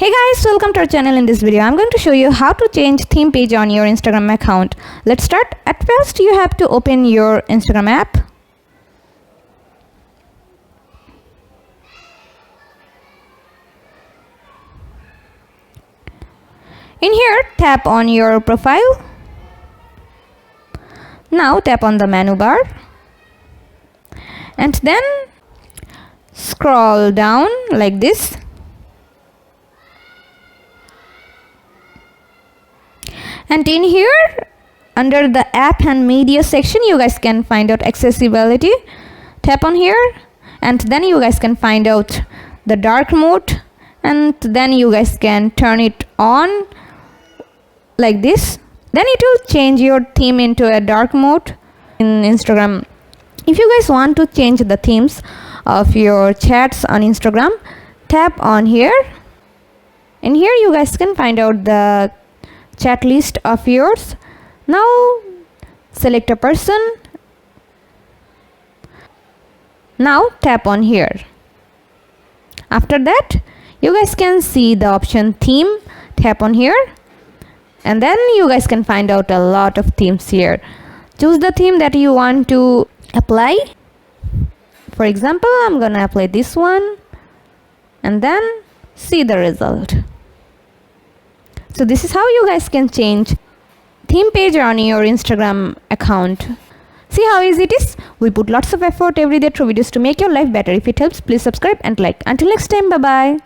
Hey guys, welcome to our channel. In this video I'm going to show you how to change theme page on your Instagram account. Let's start. At first you have to open your Instagram app. In here, tap on your profile. Now tap on the menu bar and then scroll down like this. And in here, under the app and media section, you guys can find out accessibility. Tap on here and then you guys can find out the dark mode, and then you guys can turn it on like this. Then it will change your theme into a dark mode in Instagram. If you guys want to change the themes of your chats on Instagram, tap on here. In here you guys can find out the chat list of yours. Now select a person. Now tap on here. After that you guys can see the option theme. Tap on here and then you guys can find out a lot of themes here. Choose the theme that you want to apply. For example, I'm gonna apply this one and then see the result. So this is how you guys can change theme page on your Instagram account. See how easy it is? We put lots of effort every day through videos to make your life better. If it helps, please subscribe and like. Until next time, bye bye.